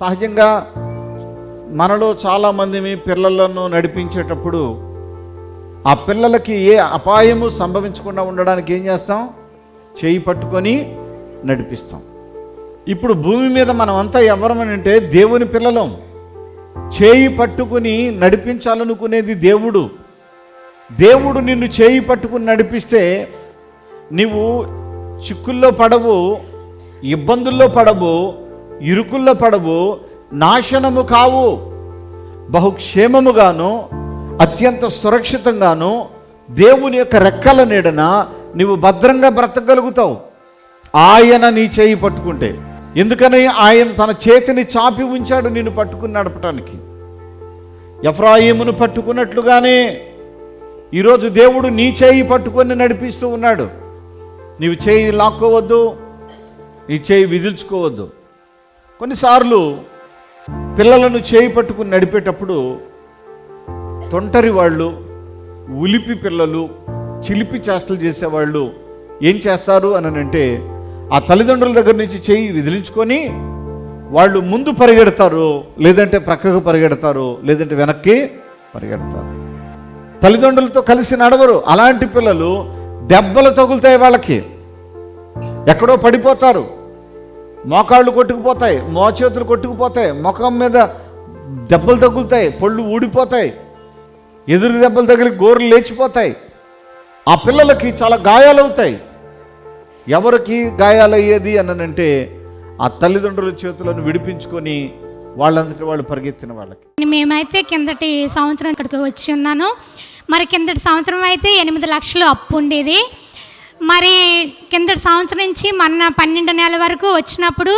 సహజంగా మనలో చాలామంది పిల్లలను నడిపించేటప్పుడు ఆ పిల్లలకి ఏ అపాయము సంభవించకుండా ఉండడానికి ఏం చేస్తాం? చేయి పట్టుకొని నడిపిస్తాం. ఇప్పుడు భూమి మీద మనం అంతా ఎవరమని అంటే దేవుని పిల్లలం. చేయి పట్టుకుని నడిపించాలనుకునేది దేవుడు. దేవుడు నిన్ను చేయి పట్టుకుని నడిపిస్తే నీవు చిక్కుల్లో పడవు, ఇబ్బందుల్లో పడవు, ఇరుకుల్లో పడవు, నాశనము కావు. బహుక్షేమముగాను అత్యంత సురక్షితంగాను దేవుని యొక్క రెక్కల నీడన నీవు భద్రంగా బ్రతకగలుగుతావు ఆయన నీ చేయి పట్టుకుంటే. ఎందుకని ఆయన తన చేతిని చాపి ఉంచాడు నిన్ను పట్టుకుని నడపటానికి. ఎఫ్రాయిమును పట్టుకున్నట్లుగానే ఈరోజు దేవుడు నీ చేయి పట్టుకొని నడిపిస్తూ ఉన్నాడు. నీవు చేయి లాక్కోవద్దు, నీ చేయి విదిల్చుకోవద్దు. కొన్నిసార్లు పిల్లలను చేయి పట్టుకుని నడిపేటప్పుడు తొంటరి వాళ్ళు, ఉలిపి పిల్లలు, చిలిపి చేష్టలు చేసేవాళ్ళు ఏం చేస్తారు అని అంటే ఆ తల్లిదండ్రుల దగ్గర నుంచి చేయి విదిలించుకొని వాళ్ళు ముందు పరిగెడతారు, లేదంటే ప్రక్కకు పరిగెడతారు, లేదంటే వెనక్కి పరిగెడతారు. తల్లిదండ్రులతో కలిసి నడవరు. అలాంటి పిల్లలు దెబ్బలు తగులుతాయి, వాళ్ళకి ఎక్కడో పడిపోతారు, మోకాళ్ళు కొట్టుకుపోతాయి, మోచేతులు కొట్టుకుపోతాయి, ముఖం మీద దెబ్బలు తగులుతాయి, పళ్ళు ఊడిపోతాయి, ఎదురు దెబ్బలు తగిలి గోర్లు లేచిపోతాయి. ఆ పిల్లలకి చాలా గాయాలవుతాయి. ఎవరికి గాయాలయ్యేది అనంటే ఆ తల్లిదండ్రుల చేతులను విడిపించుకొని వాళ్ళంతటి వాళ్ళు పరిగెత్తిన వాళ్ళకి. మేమైతే కిందటి సంవత్సరం ఇక్కడికి వచ్చి ఉన్నాను. మరి కిందటి సంవత్సరం అయితే 8 లక్షలు అప్పు ఉండేది. మరి కిందటి సంవత్సరం నుంచి మొన్న 12 నెలల వరకు వచ్చినప్పుడు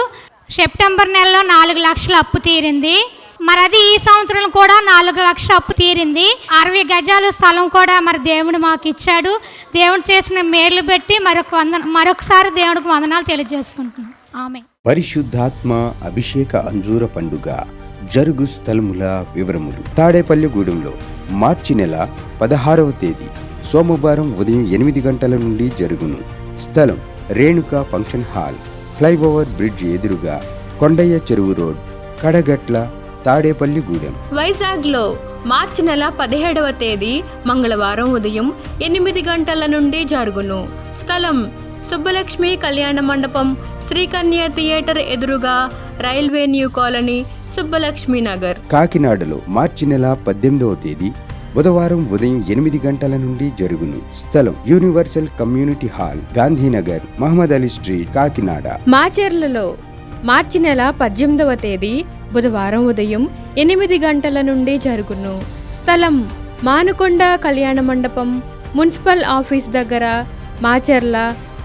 సెప్టెంబర్ నెలలో 4 లక్షల అప్పు తీరింది. మరి అది ఈ సంవత్సరం కూడా 4 లక్షల అప్పు తీరింది. 60 గజాలు స్థలం కూడా మరి దేవుడు మాకు ఇచ్చాడు. దేవుడు చేసిన మేలు పెట్టి మరొకసారి దేవుడికి వందనాలు తెలియజేసుకుంటున్నాం. ఆమె. పరిశుద్ధాత్మ అభిషేక అంజూర పండుగ జరుగు స్థలముల వివరములు. తాడేపల్లిగూడెంలో మార్చి నెల 16వ తేదీ సోమవారం ఉదయం 8 గంటల నుండి జరుగును. స్థలం Renuka function hall, flyover bridge ఎదురుగా, కొండయ్య చెరువు రోడ్, కడగట్ల, తాడేపల్లిగూడెం. వైజాగ్లో మార్చి నెల 17వ తేదీ మంగళవారం ఉదయం 8 గంటల నుండి జరుగును. స్థలం సుబ్బలక్ష్మి కళ్యాణ మండపం, శ్రీకన్య థియేటర్ ఎదురుగా, railway new colony, Subbalakshmi Nagar. కాకినాడలో మార్చి నెల 18వ తేదీ బుధవారం ఉదయం 8 గంటల నుండి జరుగును. స్థలం universal community hall, Gandhinagar, Mohammed Ali street, Kakinada. మాచర్లలో మార్చి నెల 18వ తేదీ బుధవారం ఉదయం 8 గంటల నుండి జరుగును. స్థలం మానుకొండ కళ్యాణ మండపం, మున్సిపల్ ఆఫీస్ దగ్గర, మాచర్ల,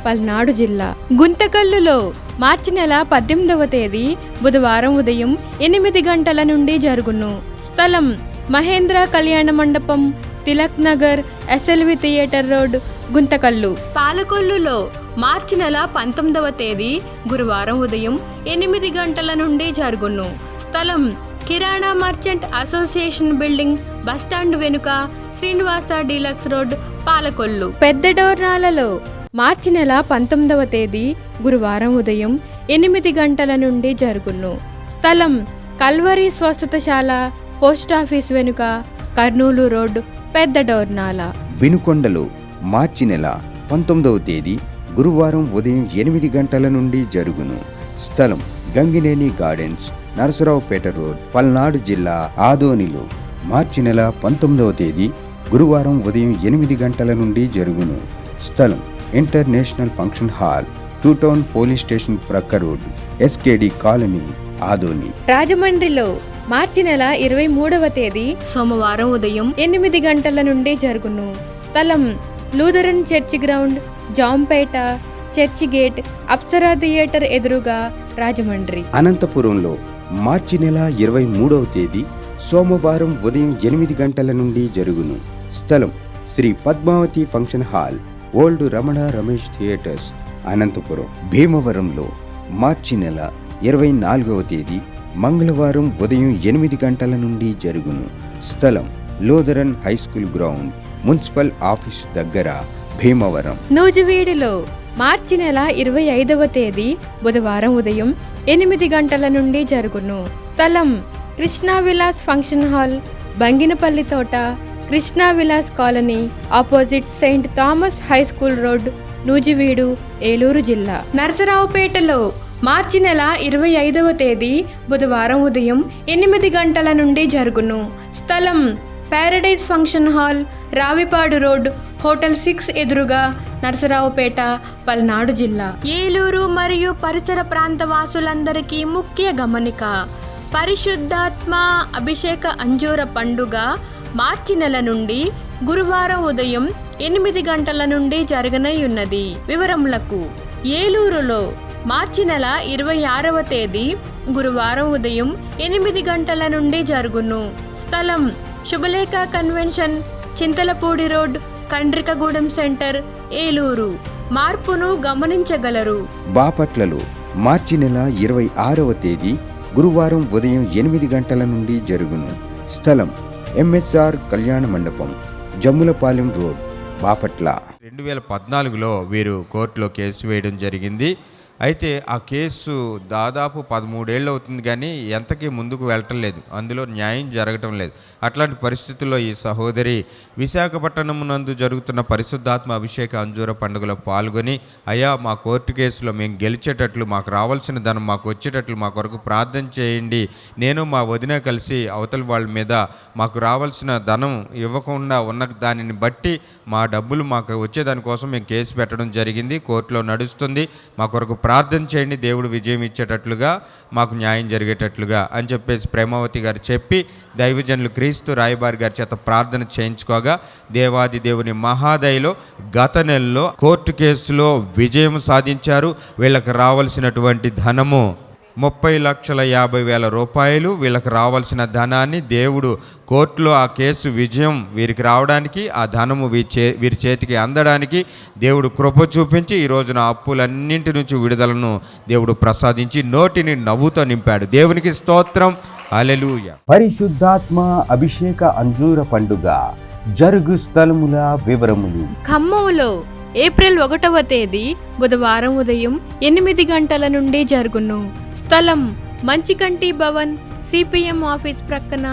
పల్నాడు జిల్లా. గుంతకల్లులో మార్చి నెల 18వ తేదీ బుధవారం ఉదయం 8 గంటల నుండి జరుగును. స్థలం Mahendra Kalyana Mandapam, Tilak Nagar, SLV theatre road, Guntakal. పాలకొల్లులో మార్చి నెల 19వ తేదీ గురువారం ఉదయం 8 గంటల నుండి జరుగును. స్థలం కిరాణా మర్చెంట్ అసోసియేషన్ బిల్డింగ్, బస్టాండ్ వెనుక, శ్రీనివాస డీలక్స్ రోడ్, పాలకొల్లు. పెద్ద డోర్నాలలో మార్చి నెల 19వ తేదీ గురువారం ఉదయం 8 గంటల నుండి జరుగును. స్థలం కల్వరి స్వస్థతశాల, పోస్టాఫీస్ వెనుక, కర్నూలు రోడ్, పెద్ద డోర్నాల. వినుకొండలో మార్చి నెల 19వ తేదీ గురువారం ఉదయం 8 గంటల నుండి జరుగును. స్థలం గంగినేని గార్డెన్స్, నరసరావుపేట రోడ్, పల్నాడు జిల్లా. ఆదోనిలో మార్చి నెల 19వ తేదీ గురువారం ఉదయం 8 గంటల నుండి జరుగును. స్థలం international function hall, 2 town police station ప్రక్క రోడ్, ఎస్కేడి కాలనీ, ఆదోని. రాజమండ్రిలో మార్చి నెల 23వ తేదీ సోమవారం ఉదయం 8 గంటల నుండి జరుగును. స్థలం Lutheran church ground, Jampeta, church gate, Apsara theatre ఎదురుగా, రాజమండ్రి. అనంతపురంలో మార్చి నెల 23వ తేదీ సోమవారం ఉదయం 8 గంటల నుండి జరుగును. స్థలం Sri Padmavathi function hall, old Ramana Ramesh theatres, Anantapur. భీమవరంలో మార్చి నెల 24వ తేదీ మంగళవారం ఉదయం 8 గంటల నుండి జరుగును. స్థలం Lutheran high school ground, municipal office దగ్గర, భీమవరం. నూజివీడులో మార్చి నెల 25వ తేదీ బుధవారం ఉదయం 8 గంటల నుండి జరుగును. స్థలం కృష్ణా విలాస్ ఫంక్షన్ హాల్, బంగినపల్లి తోట, Krishna Vilas colony, opposite Saint Thomas high school road, Nuzvid, Eluru జిల్లా. నరసరావుపేటలో మార్చి నెల 25వ తేదీ బుధవారం ఉదయం 8 గంటల నుండి జరుగును. స్థలం Paradise function hall, Ravipadu road, hotel 6 ఎదురుగా, నరసరావుపేట, పల్నాడు జిల్లా. ఏలూరు మరియు పరిసర ప్రాంత వాసులందరికీ ముఖ్య గమనిక: పరిశుద్ధాత్మ అభిషేక అంజూర పండుగ మార్చి నెల నుండి గురువారం ఉదయం 8 గంటల నుండి జరగనయ్యున్నది. వివరములకు: ఏలూరులో మార్చి నెల 26వ తేదీ గురువారం ఉదయం 8 గంటల నుండి జరుగును. స్థలం Subhalekha convention, Chintalapudi road, Kandrikagudem centre, Eluru. మార్పును గమనించగలరు. బాపట్లలో మార్చి నెల 26వ తేదీ గురువారం ఉదయం 8 గంటల నుండి జరుగును. స్థలం ఎంఎస్ఆర్ కళ్యాణ మండపం, జమ్ములపాలెం రోడ్, బాపట్ల. 2014లో వీరు కోర్టులో కేసు వేయడం జరిగింది. అయితే ఆ కేసు దాదాపు 13 ఏళ్ళు అవుతుంది, కానీ ఎంతకీ ముందుకు వెళ్ళటం లేదు, అందులో న్యాయం జరగటం లేదు. అట్లాంటి పరిస్థితుల్లో ఈ సహోదరి విశాఖపట్నం నందు జరుగుతున్న పరిశుద్ధాత్మ అభిషేక అంజూర పండుగలో పాల్గొని, అయ్యా మా కోర్టు కేసులో మేము గెలిచేటట్లు, మాకు రావాల్సిన ధనం మాకు వచ్చేటట్లు మా కొరకు ప్రార్థన చేయండి, నేను మా వదిన కలిసి అవతల వాళ్ళ మీద మాకు రావాల్సిన ధనం ఇవ్వకుండా ఉన్న దానిని బట్టి మా డబ్బులు మాకు వచ్చేదానికోసం మేము కేసు పెట్టడం జరిగింది. కోర్టులో నడుస్తుంది, మా కొరకు ప్రార్థన చేయండి, దేవుడు విజయం ఇచ్చేటట్లుగా, మాకు న్యాయం జరిగేటట్లుగా అని చెప్పేసి ప్రేమావతి గారు చెప్పి దైవజనులు క్రీస్తు రాయబారి గారి చేత ప్రార్థన చేయించుకోగా, దేవాది దేవుని మహాదయలో గత నెలలో కోర్టు కేసులో విజయం సాధించారు. వీళ్ళకి రావాల్సినటువంటి ధనము 30,50,000 రూపాయలు, వీళ్ళకి రావాల్సిన ధనాన్ని దేవుడు కోర్టులో ఆ కేసు విజయం వీరికి రావడానికి, ఆ ధనము వీరి చేతికి అందడానికి దేవుడు కృప చూపించి ఈ రోజున అప్పులన్నింటి నుంచి విడుదలను దేవుడు ప్రసాదించి నోటిని నవ్వుతో నింపాడు. దేవునికి స్తోత్రం, హల్లెలూయా. పరిశుద్ధాత్మ అభిషేక అంజూర పండుగ జరుగు స్థలముల వివరములు: ఖమ్మంలో ఏప్రిల్ 1వ తేదీ బుధవారం ఉదయం 8 గంటల నుండి జరుగును. స్థలం మంచికంటి భవన్, సిపిఎం ఆఫీస్ ప్రక్కన,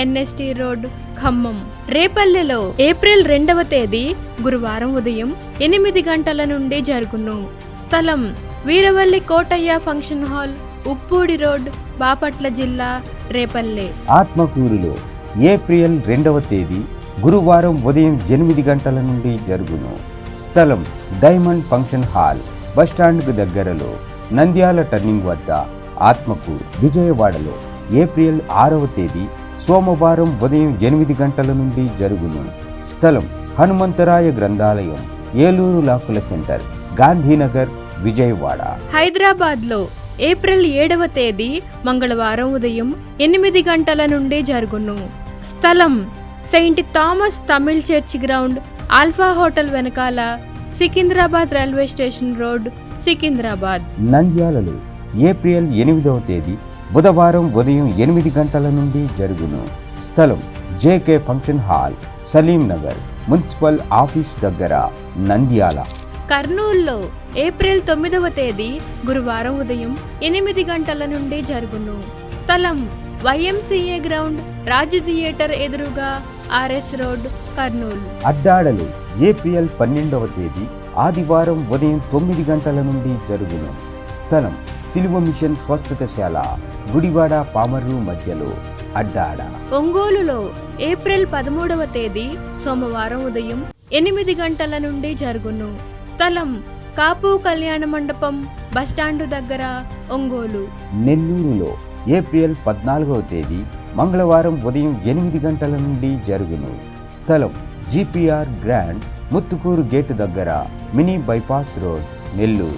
ఎన్ఎస్టి రోడ్, ఖమ్మం. రేపల్లెలో ఏప్రిల్ 2వ తేదీ గురువారం ఉదయం 8 గంటల నుండి జరుగును. స్థలం Veeravalli Kotaiah function hall, Uppudi road, Bapatla జిల్లా, రేపల్లె. ఆత్మకూరులో ఏప్రిల్ 2వ తేదీ గురువారం ఉదయం 8 గంటల నుండి జరుగును. స్థలం డైమండ్ ఫంక్షన్ హాల్, బస్టాండ్కు దగ్గరలో, నంద్యాల టర్నింగ్ వద్ద, ఆత్మకూరు. విజయవాడలో ఏప్రిల్ 6వ తేదీ సోమవారం ఉదయం 8 గంటల నుండి జరుగును. స్థలం హనుమంతరాయ గ్రంథాలయం, ఏలూరు లాకుల సెంటర్, గాంధీనగర్, విజయవాడ. హైదరాబాద్లో ఏప్రిల్ 7వ తేదీ మంగళవారం ఉదయం 8 గంటల నుండి జరుగును. స్థలం saint Thomas Tamil church ground, alpha hotel వెనకాల, Secunderabad railway station road, Secunderabad. నంద్యాలలో ఏప్రిల్ 8వ తేదీ బుధవారం ఉదయం 8 గంటల నుండి జరుగును. స్థలం JK function hall, Salim Nagar, municipal office దగ్గర, నంద్యాల. కర్నూలులో ఏప్రిల్ 9వ తేదీ గురువారం ఉదయం 8 గంటల నుండి జరుగును. స్థలం వైఎంసీఏ గ్రౌండ్, రాజు థియేటర్ ఎదురుగా, ఆర్ఎస్ రోడ్, కర్నూలు. అడ్డాడలో ఏప్రిల్ 12వ తేదీ ఆదివారం ఉదయం 9 గంటల నుండి జరుగును. స్థలం సిలువ మిషన్ స్వస్థతశాల, గుడివాడ పామర్రు మధ్యలో, అడ్డాడ. ఒంగోలులో ఏప్రిల్ 13వ తేదీ సోమవారం ఉదయం 8 గంటల నుండి జరుగును. స్థలం కాపు కళ్యాణ మండపం, బస్టాండు దగ్గర, ఒంగోలు. నెల్లూరులో ఏప్రిల్ 14వ తేదీ మంగళవారం ఉదయం 8 గంటల నుండి జరుగును. స్థలం జిపిఆర్ గ్రాండ్, ముత్తుకూరు గేటు దగ్గర, మినీ బైపాస్ రోడ్, నెల్లూరు.